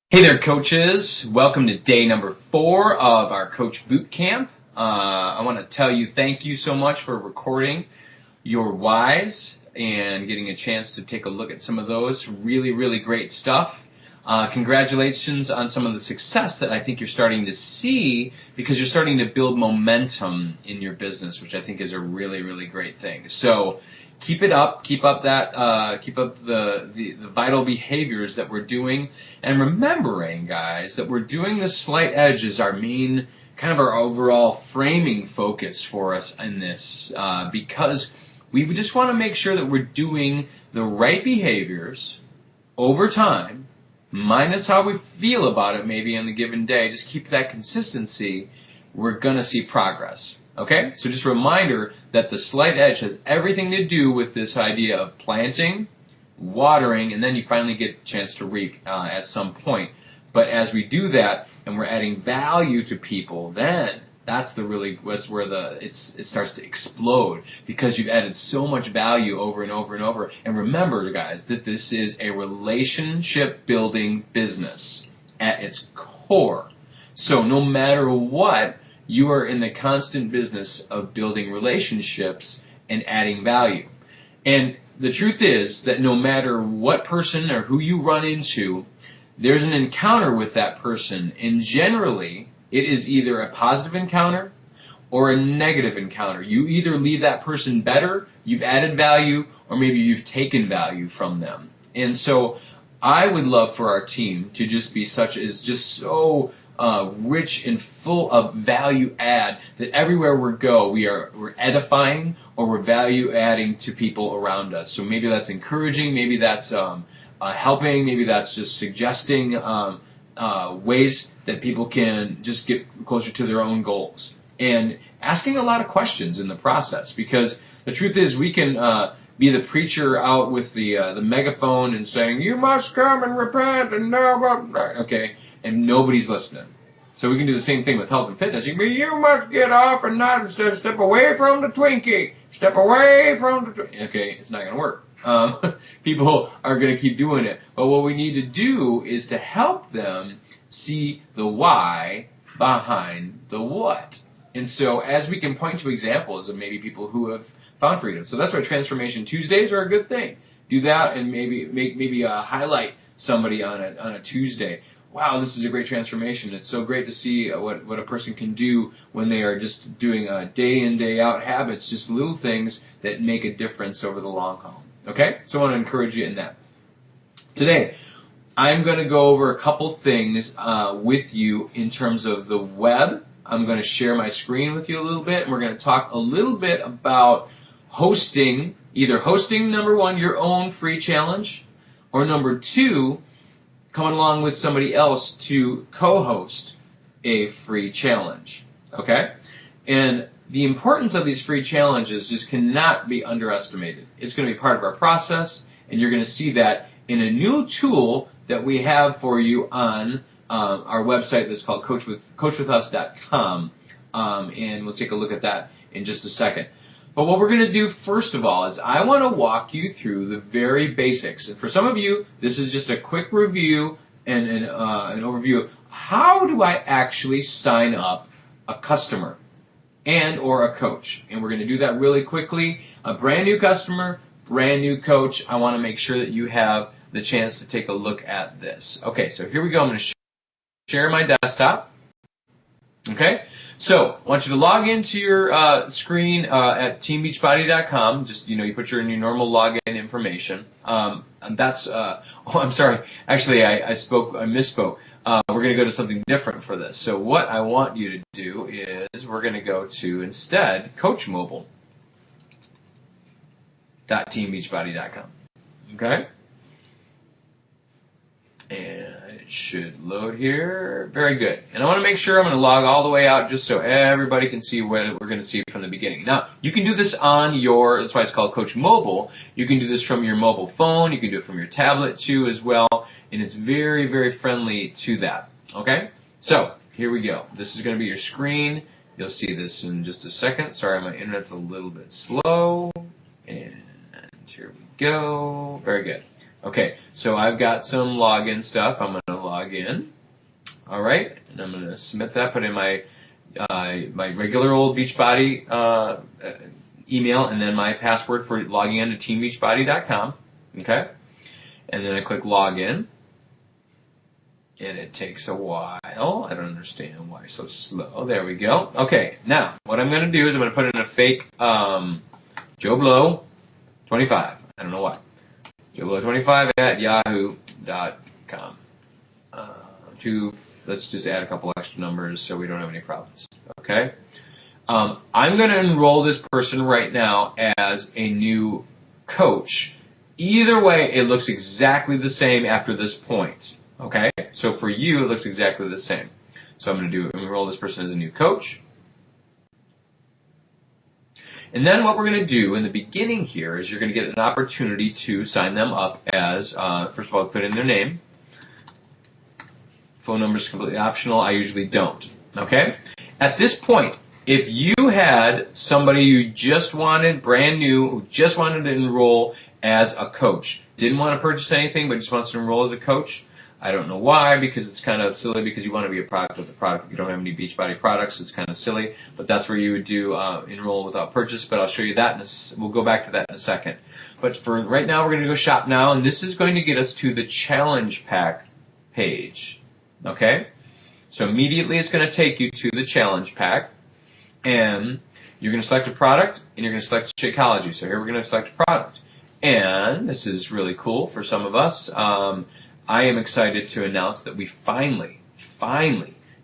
Hey there, coaches. Welcome to day number 4 of our Coach Bootcamp. I want to tell you thank you so much for recording your whys and getting a chance to take a look at some of those. Really, really great stuff. Congratulations on some of the success that I think you're starting to see because you're starting to build momentum in your business, which I think is a really, really great thing. So keep it up. Keep up the vital behaviors that we're doing, and remembering, guys, that we're doing the slight edge as our main, kind of our overall framing focus for us in this, because we just want to make sure that we're doing the right behaviors over time, minus how we feel about it maybe on the given day. Just keep that consistency. We're going to see progress. Okay? So just a reminder that the slight edge has everything to do with this idea of planting, watering, and then you finally get a chance to reap at some point. But as we do that and we're adding value to people, then that's where it starts to explode, because you've added so much value over and over and over. And remember, guys, that this is a relationship building business at its core. So no matter what, you are in the constant business of building relationships and adding value. And the truth is that no matter what person or who you run into, there's an encounter with that person, and generally it is either a positive encounter or a negative encounter. You either leave that person better, you've added value, or maybe you've taken value from them. And so I would love for our team to just be so rich and full of value add that everywhere we go we're edifying or we're value adding to people around us. So maybe that's encouraging, maybe that's helping, maybe that's just suggesting ways that people can just get closer to their own goals, and asking a lot of questions in the process, because the truth is we can be the preacher out with the megaphone and saying, you must come and repent and okay, and nobody's listening. So we can do the same thing with health and fitness. You must get off and not step away from the Twinkie. Step away from the Twinkie. Okay, it's not going to work. People are going to keep doing it. But what we need to do is to help them see the why behind the what. And so as we can point to examples of maybe people who have found freedom. So that's why Transformation Tuesdays are a good thing. Do that and maybe highlight somebody on a Tuesday. Wow, this is a great transformation. It's so great to see what a person can do when they are just doing day in, day out habits, just little things that make a difference over the long haul. Okay? So I want to encourage you in that. Today, I'm going to go over a couple things with you in terms of the web. I'm going to share my screen with you a little bit, and we're going to talk a little bit about either hosting, number one, your own free challenge, or number two, coming along with somebody else to co-host a free challenge. Okay? And the importance of these free challenges just cannot be underestimated. It's going to be part of our process, and you're going to see that in a new tool that we have for you on our website that's called coachwithus.com, and we'll take a look at that in just a second. But what we're going to do first of all is I want to walk you through the very basics. And for some of you, this is just a quick review and an overview of how do I actually sign up a customer and or a coach. And we're going to do that really quickly. A brand new customer, brand new coach. I want to make sure that you have the chance to take a look at this. Okay, so here we go. I'm going to share my desktop. Okay, so I want you to log into your screen at teambeachbody.com. Just, you put your normal login information. And that's, I'm sorry. Actually, I misspoke. We're going to go to something different for this. So what I want you to do is we're going to go to, instead, coachmobile.teambeachbody.com. Okay? And it should load here. Very good. And I want to make sure I'm going to log all the way out just so everybody can see what we're going to see from the beginning. Now, you can do this on that's why it's called Coach Mobile. You can do this from your mobile phone. You can do it from your tablet too as well. And it's very, very friendly to that. Okay? So, here we go. This is going to be your screen. You'll see this in just a second. Sorry, my internet's a little bit slow. And here we go. Very good. Okay, so I've got some login stuff. I'm going to log log in. All right, and I'm going to submit that, put in my my regular old Beachbody email, and then my password for logging in to teambeachbody.com. Okay, and then I click login, and it takes a while. I don't understand why it's so slow. There we go. Okay, now what I'm going to do is I'm going to put in a fake Joe Blow 25. I don't know why. Joe Blow 25 at yahoo.com. Let's just add a couple extra numbers so we don't have any problems. Okay? I'm going to enroll this person right now as a new coach. Either way, it looks exactly the same after this point. Okay? So for you, it looks exactly the same. So I'm going to enroll this person as a new coach. And then what we're going to do in the beginning here is you're going to get an opportunity to sign them up as, first of all, put in their name. Phone number is completely optional. I usually don't. Okay? At this point, if you had somebody you just wanted, brand new, who just wanted to enroll as a coach, didn't want to purchase anything, but just wants to enroll as a coach, I don't know why, because it's kind of silly, because you want to be a product with a product. If you don't have any Beachbody products, it's kind of silly, but that's where you would do enroll without purchase, but I'll show you that, we'll go back to that in a second. But for right now, we're going to go shop now, and this is going to get us to the challenge pack page. Okay? So immediately it's going to take you to the challenge pack, and you're going to select a product, and you're going to select Shakeology. So here we're going to select a product. And this is really cool for some of us. I am excited to announce that we finally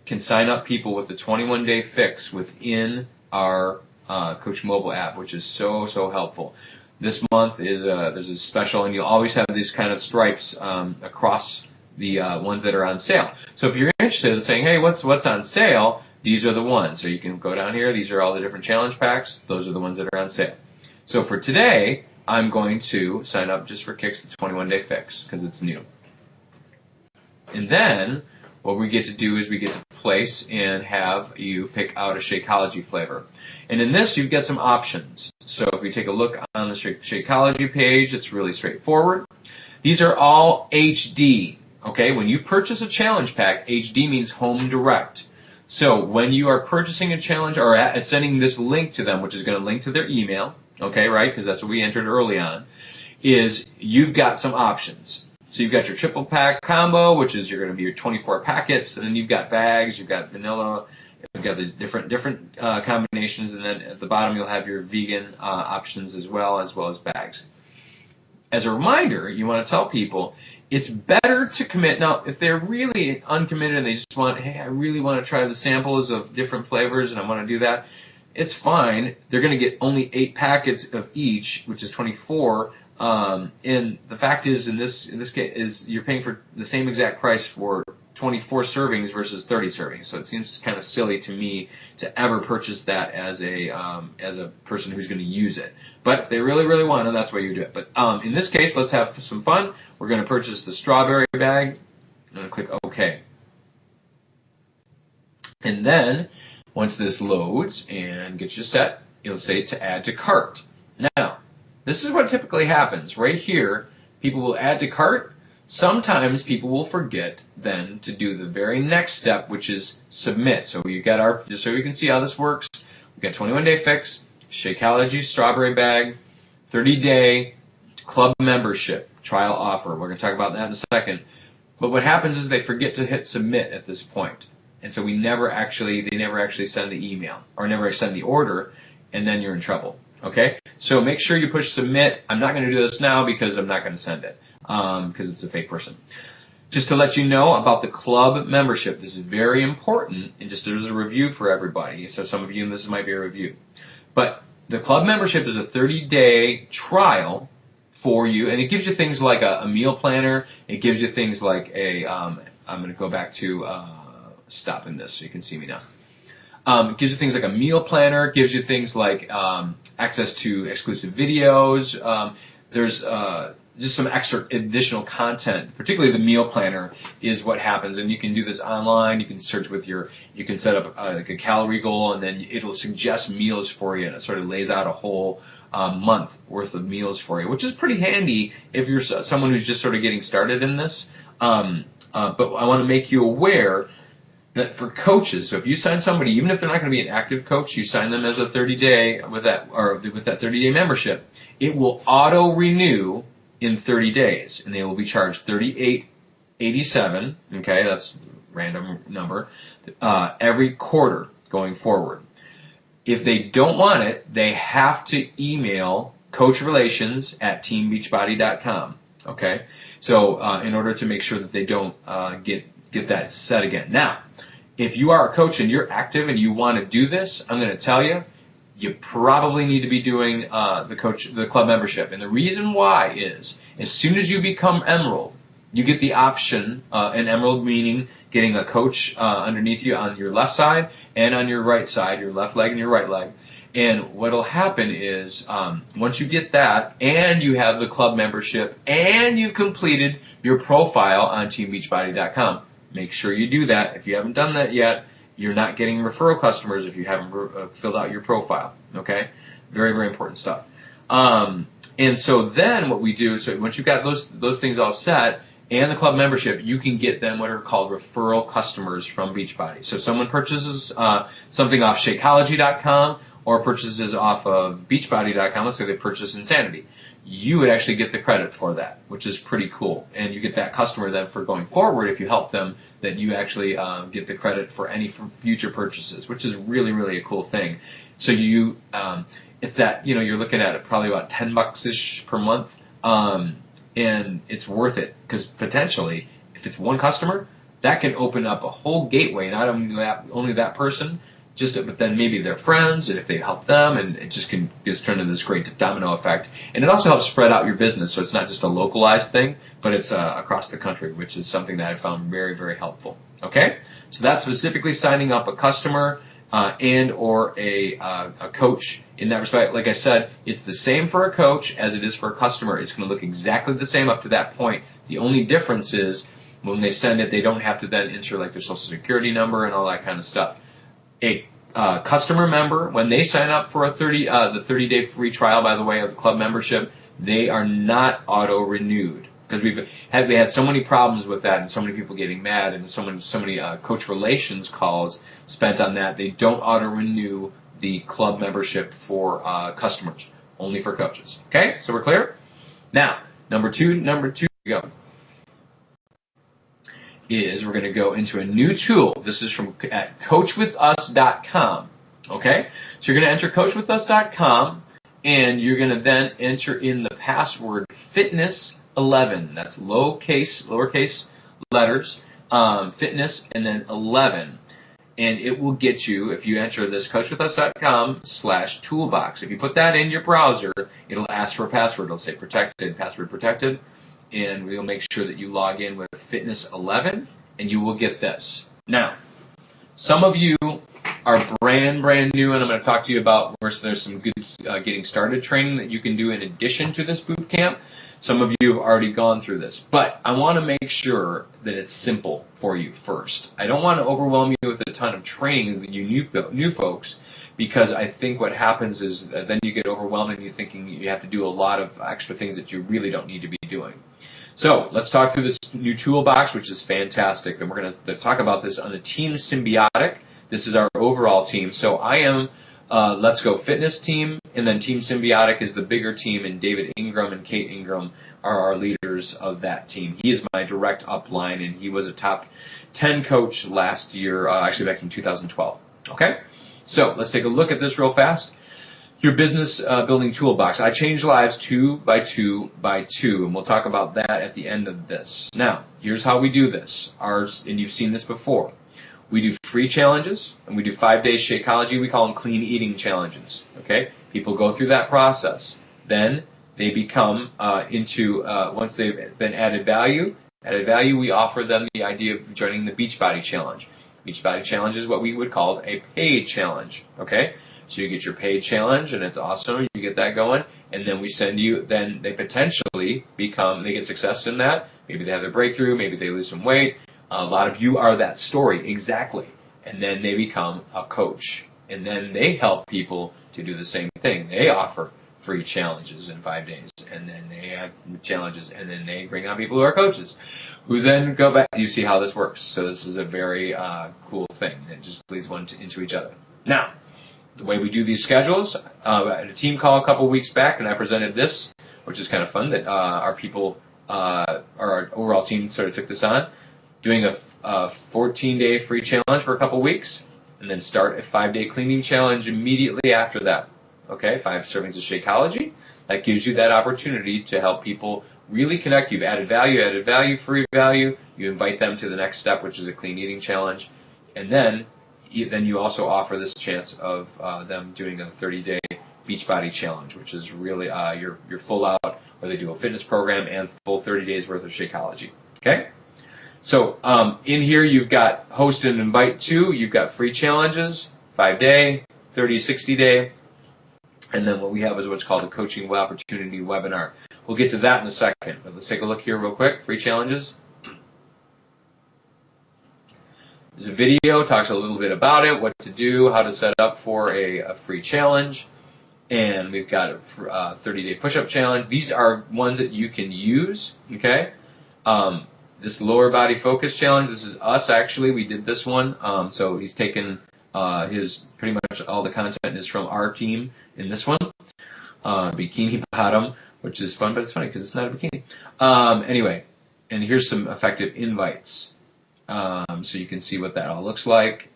can sign up people with the 21-day fix within our Coach Mobile app, which is so helpful. This month is there's a special, and you'll always have these kind of stripes across the ones that are on sale. So if you're interested in saying, hey, what's on sale, these are the ones. So you can go down here. These are all the different challenge packs. Those are the ones that are on sale. So for today, I'm going to sign up just for kicks the 21-day fix because it's new. And then what we get to do is we get to place and have you pick out a Shakeology flavor. And in this, you've got some options. So if we take a look on the Shakeology page, it's really straightforward. These are all HD. Okay, when you purchase a challenge pack, HD means home direct. So when you are purchasing a challenge or sending this link to them, which is going to link to their email, okay, right, because that's what we entered early on, is you've got some options. So you've got your triple pack combo, which is going to be your 24 packets, and then you've got bags, you've got vanilla, you've got these different combinations, and then at the bottom you'll have your vegan options as well as bags. As a reminder, you want to tell people it's better to commit. Now, if they're really uncommitted and they just want, hey, I really want to try the samples of different flavors and I want to do that, it's fine. They're going to get only 8 packets of each, which is 24. And the fact is, in this case, is you're paying for the same exact price for 24 servings versus 30 servings. So it seems kind of silly to me to ever purchase that as a person who's going to use it. But if they really want it, that's why you do it. But in this case, let's have some fun. We're going to purchase the strawberry bag. I'm going to click OK. And then once this loads and gets you set, it'll say to add to cart. Now, this is what typically happens. Right here, people will add to cart. Sometimes people will forget then to do the very next step, which is submit. So you got just so you can see how this works, we've got 21-day fix, Shakeology strawberry bag, 30-day club membership trial offer. We're going to talk about that in a second. But what happens is they forget to hit submit at this point. And so they never actually send the email or never send the order, and then you're in trouble. Okay? So make sure you push submit. I'm not going to do this now because I'm not going to send it because it's a fake person. Just to let you know about the club membership, this is very important, and just as a review for everybody. So some of you, this might be a review. But the club membership is a 30-day trial for you, and it gives you things like a meal planner. It gives you things like I'm going to go back to stopping this so you can see me now. It gives you things like a meal planner. It gives you things like access to exclusive videos. There's just some extra additional content. Particularly the meal planner is what happens, and you can do this online. You can search with you can set up like a calorie goal, and then it'll suggest meals for you, and it sort of lays out a whole month worth of meals for you, which is pretty handy if you're someone who's just sort of getting started in this. But I want to make you aware that for coaches, so if you sign somebody, even if they're not going to be an active coach, you sign them as a 30-day with that 30-day membership, it will auto renew in 30 days, and they will be charged $38.87. Okay, that's a random number every quarter going forward. If they don't want it, they have to email coachrelations@teambeachbody.com. Okay, so in order to make sure that they don't get that set again. Now, if you are a coach and you're active and you want to do this, I'm going to tell you, you probably need to be doing the club membership. And the reason why is, as soon as you become Emerald, you get the option, and Emerald meaning getting a coach underneath you on your left side and on your right side, your left leg and your right leg. And what will happen is, once you get that, and you have the club membership, and you've completed your profile on teambeachbody.com, make sure you do that. If you haven't done that yet, you're not getting referral customers if you haven't filled out your profile. Okay? Very, very important stuff. And so then what we do, so once you've got those things all set, and the club membership, you can get them what are called referral customers from Beachbody. So if someone purchases something off Shakeology.com or purchases off of Beachbody.com, let's say they purchase Insanity, you would actually get the credit for that, which is pretty cool. And you get that customer then for going forward, if you help them, that you actually get the credit for any future purchases, which is really, really a cool thing. So it's that, you're looking at it probably about $10-ish per month. And it's worth it, because potentially, if it's one customer, that can open up a whole gateway, not only that person, but then maybe their friends, and if they help them, and it just turn into this great domino effect. And it also helps spread out your business, so it's not just a localized thing, but it's across the country, which is something that I found very, very helpful. Okay? So that's specifically signing up a customer and or a coach. In that respect, like I said, it's the same for a coach as it is for a customer. It's going to look exactly the same up to that point. The only difference is when they send it, they don't have to then enter like their social security number and all that kind of stuff. A customer member, when they sign up for the 30-day free trial, by the way, of the club membership, they are not auto-renewed. Because we had so many problems with that, and so many people getting mad, and so many coach relations calls spent on that. They don't auto-renew the club membership for customers, only for coaches. Okay, so we're clear? Now, number two, go. Is we're going to go into a new tool. This is from at coachwithus.com. Okay, so you're going to enter coachwithus.com, and you're going to then enter in the password fitness11. That's lowercase letters, fitness, and then 11. And it will get you, if you enter this coachwithus.com/toolbox. If you put that in your browser, it'll ask for a password. It'll say protected, password protected. And we'll make sure that you log in with fitness11, and you will get this. Now, some of you are brand new, and I'm going to talk to you about where there's some good getting started training that you can do in addition to this boot camp. Some of you have already gone through this, but I want to make sure that it's simple for you first. I don't want to overwhelm you with a ton of training that you new folks, because I think what happens is then you get overwhelmed and you're thinking you have to do a lot of extra things that you really don't need to be doing. So let's talk through this new toolbox, which is fantastic, and we're going to talk about this on the Team Symbiotic. This is our overall team. So I am Let's Go Fitness team, and then Team Symbiotic is the bigger team, and David Ingram and Kate Ingram are our leaders of that team. He is my direct upline, and he was a top 10 coach last year, actually back in 2012. Okay? So let's take a look at this real fast. Your business building toolbox. I change lives 2 by 2 by 2, and we'll talk about that at the end of this. Now, here's how we do this. And you've seen this before. We do free challenges, and we do 5-day Shakeology. We call them clean eating challenges. Okay? People go through that process. Then they become once they've been added value, we offer them the idea of joining the Beachbody Challenge. Beachbody Challenge is what we would call a paid challenge. Okay? So you get your paid challenge, and it's awesome. You get that going, and then we send you, then they potentially they get success in that. Maybe they have their breakthrough. Maybe they lose some weight. A lot of you are that story, exactly. And then they become a coach. And then they help people to do the same thing. They offer free challenges in 5 days, and then they have challenges, and then they bring on people who are coaches, who then go back. You see how this works. So this is a very cool thing. It just leads one into each other. Now, the way we do these schedules, I had a team call a couple weeks back, and I presented this, which is kind of fun, that our people, our overall team sort of took this on, doing a 14-day free challenge for a couple weeks, and then start a 5-day cleaning challenge immediately after that. Okay, 5 servings of Shakeology. That gives you that opportunity to help people really connect. You've added value, free value. You invite them to the next step, which is a clean eating challenge, and then you also offer this chance of them doing a 30-day Beachbody challenge, which is really your full out, where they do a fitness program and full 30 days worth of Shakeology. Okay? So in here you've got host and invite to. You've got free challenges, 5-day, 30, 60-day. And then what we have is what's called a coaching opportunity webinar. We'll get to that in a second. But let's take a look here real quick. Free challenges. There's a video, talks a little bit about it, what to do, how to set up for a free challenge. And we've got a 30-day push-up challenge. These are ones that you can use, okay? This lower body focus challenge, this is us actually. We did this one. So he's taken his, pretty much all the content is from our team in this one. Bikini bottom, which is fun, but it's funny because it's not a bikini. Anyway, and here's some effective invites. So you can see what that all looks like,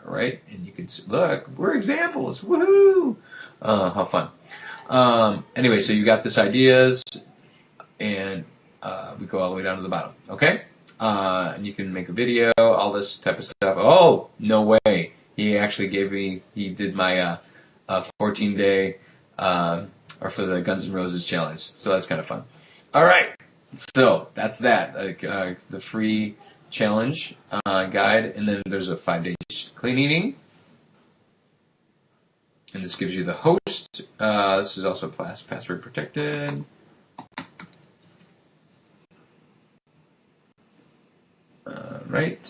right? And you can see, look, we're examples, woohoo! How fun. Anyway, so you got this ideas, and we go all the way down to the bottom, okay? And you can make a video, all this type of stuff. Oh, no way. He actually he did my 14-day, or for the Guns N' Roses challenge. So that's kind of fun. All right. So that's that. The free challenge guide, and then there's a 5-day clean eating, and this gives you the host. This is also password protected. Right.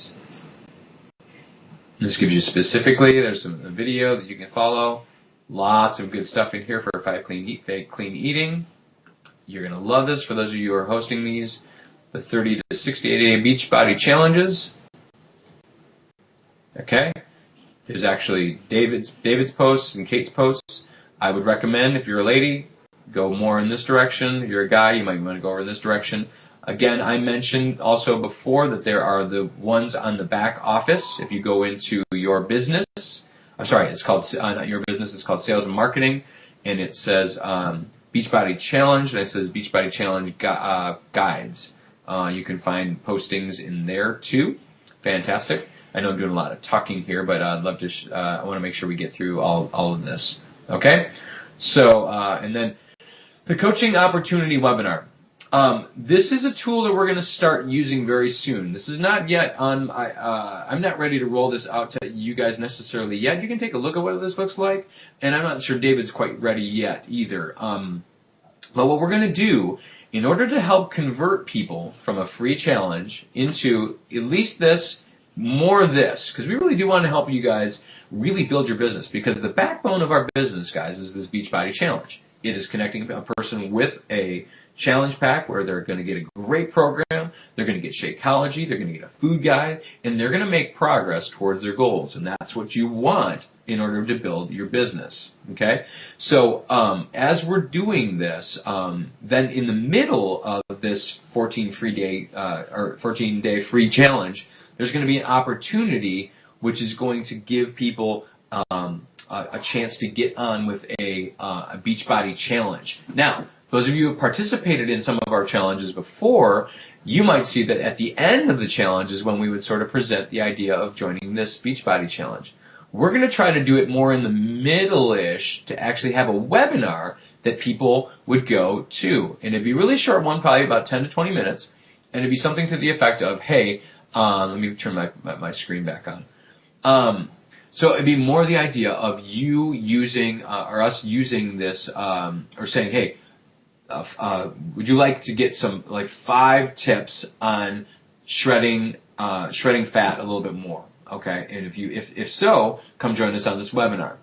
This gives you specifically. There's a video that you can follow. Lots of good stuff in here for 5 clean eating. You're gonna love this. For those of you who are hosting these. The 30 to 60-day Beachbody challenges. Okay. There's actually David's posts and Kate's posts. I would recommend, if you're a lady, go more in this direction. If you're a guy, you might want to go over this direction. Again, I mentioned also before that there are the ones on the back office. If you go into your business, it's called not your business. It's called sales and marketing, and it says Beachbody challenge, and it says Beachbody challenge guides. You can find postings in there too. Fantastic. I know I'm doing a lot of talking here, but I'd love to. I want to make sure we get through all of this. Okay. So and then the coaching opportunity webinar. This is a tool that we're going to start using very soon. This is not yet on. I'm not ready to roll this out to you guys necessarily yet. You can take a look at what this looks like, and I'm not sure David's quite ready yet either. But what we're going to do, in order to help convert people from a free challenge into at least this, more this, because we really do want to help you guys really build your business, because the backbone of our business, guys, is this Beachbody challenge. It is connecting a person with a challenge pack where they're going to get a great program, they're going to get Shakeology, they're going to get a food guide, and they're going to make progress towards their goals. And that's what you want in order to build your business. Okay? So as we're doing this, then in the middle of this 14-day free challenge, there's going to be an opportunity which is going to give people a chance to get on with a Beachbody challenge. Now, those of you who have participated in some of our challenges before, you might see that at the end of the challenge is when we would sort of present the idea of joining this Beachbody challenge. We're going to try to do it more in the middle-ish to actually have a webinar that people would go to. And it'd be a really short one, probably about 10 to 20 minutes. And it'd be something to the effect of, hey, let me turn my screen back on. So it'd be more the idea of you using, or us using this, or saying, hey, would you like to get some, like 5 tips on shredding fat a little bit more? Okay, and if so, come join us on this webinar.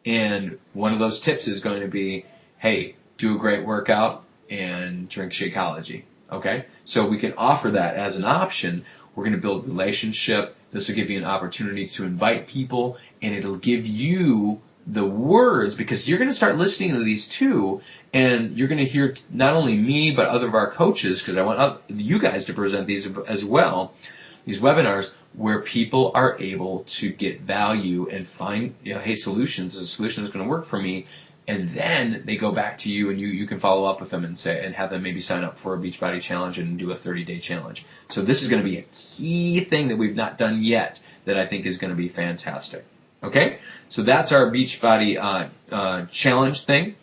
And one of those tips is going to be hey, do a great workout and drink Shakeology. Okay? So we can offer that as an option. We're going to build a relationship. This will give you an opportunity to invite people, and it'll give you the words, because you're going to start listening to these too, and you're going to hear not only me but other of our coaches, because I want you guys to present these as well, these webinars where people are able to get value and find, hey, solutions. This solution is going to work for me, and then they go back to you, and you can follow up with them and say, and have them maybe sign up for a Beachbody challenge and do a 30-day challenge. So this is going to be a key thing that we've not done yet that I think is going to be fantastic. Okay, so that's our Beachbody challenge thing.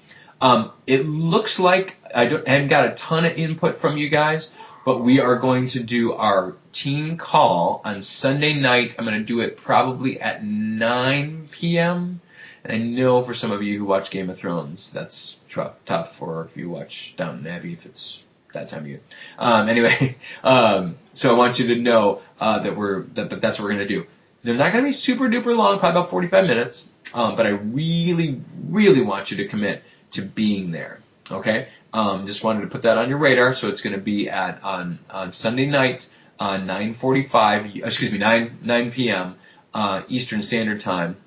It looks like I haven't got a ton of input from you guys, but we are going to do our team call on Sunday night. I'm going to do it probably at 9 p.m. And I know for some of you who watch Game of Thrones, that's tough, or if you watch Downton Abbey, if it's that time of year. Anyway, so I want you to know that that's what we're going to do. They're not going to be super duper long, probably about 45 minutes, but I really, really want you to commit to being there. Okay? Just wanted to put that on your radar. So it's going to be on Sunday night, 9 p.m. Eastern Standard Time,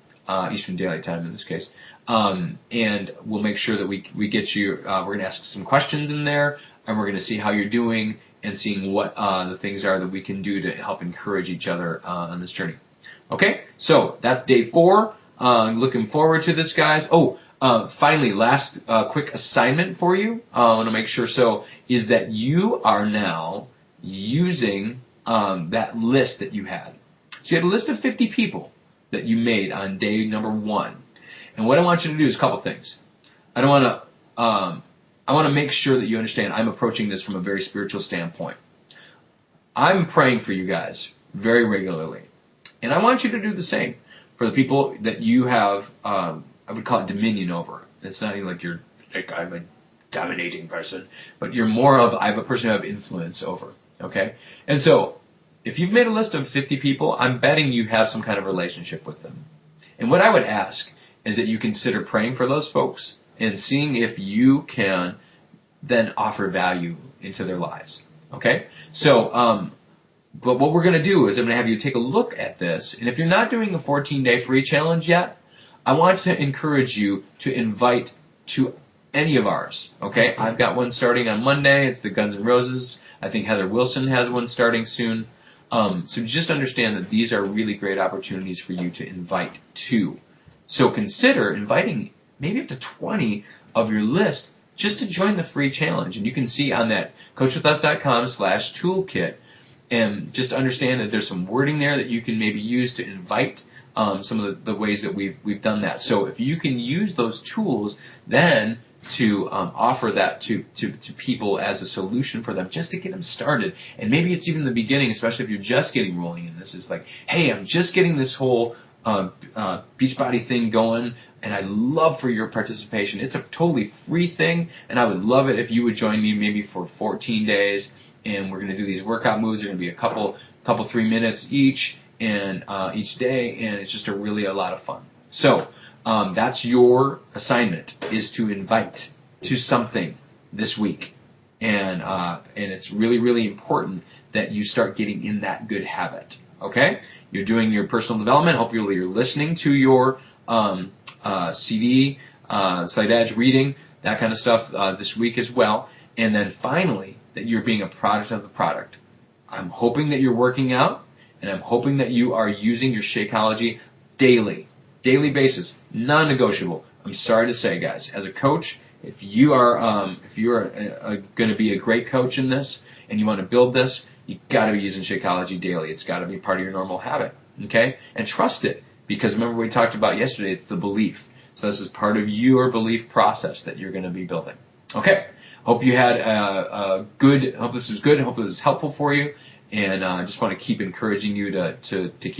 Eastern Daylight Time in this case. And we'll make sure that we get you. We're going to ask some questions in there, and we're going to see how you're doing and seeing what the things are that we can do to help encourage each other on this journey. Okay, so that's day 4. Looking forward to this, guys. Finally, last quick assignment for you. I want to make sure is that you are now using that list that you had. So you had a list of 50 people that you made on day number 1. And what I want you to do is a couple things. I want to make sure that you understand I'm approaching this from a very spiritual standpoint. I'm praying for you guys very regularly. And I want you to do the same for the people that you have, I would call it dominion over. It's not even like you're like I'm a dominating person, but you're more of I'm a person who I have influence over. Okay? And so if you've made a list of 50 people, I'm betting you have some kind of relationship with them. And what I would ask is that you consider praying for those folks and seeing if you can then offer value into their lives. Okay? So, but what we're going to do is I'm going to have you take a look at this. And if you're not doing a 14-day free challenge yet, I want to encourage you to invite to any of ours. Okay? I've got one starting on Monday. It's the Guns N' Roses. I think Heather Wilson has one starting soon. So just understand that these are really great opportunities for you to invite to. So consider inviting maybe up to 20 of your list just to join the free challenge. And you can see on that coachwithus.com/toolkit, and just understand that there's some wording there that you can maybe use to invite some of the ways that we've done that. So if you can use those tools then to offer that to people as a solution for them, just to get them started. And maybe it's even the beginning, especially if you're just getting rolling in this. It's like, hey, I'm just getting this whole Beachbody thing going, and I'd love for your participation. It's a totally free thing, and I would love it if you would join me maybe for 14 days, and we're going to do these workout moves. They're going to be a couple 3 minutes each, and each day, and it's just really a lot of fun. So that's your assignment, is to invite to something this week, and it's really, really important that you start getting in that good habit. Okay, you're doing your personal development. Hopefully, you're listening to your CD, Slight Edge, reading, that kind of stuff this week as well. And then finally, that you're being a product of the product. I'm hoping that you're working out, and I'm hoping that you are using your Shakeology daily basis, non-negotiable. I'm sorry to say, guys, as a coach, if you are going to be a great coach in this, and you want to build this, you got to be using Shakeology daily. It's got to be part of your normal habit, okay? And trust it, because remember we talked about yesterday, it's the belief. So this is part of your belief process that you're going to be building. Okay. Hope you had hope this was good. Hope this was helpful for you. And I just want to keep encouraging you to keep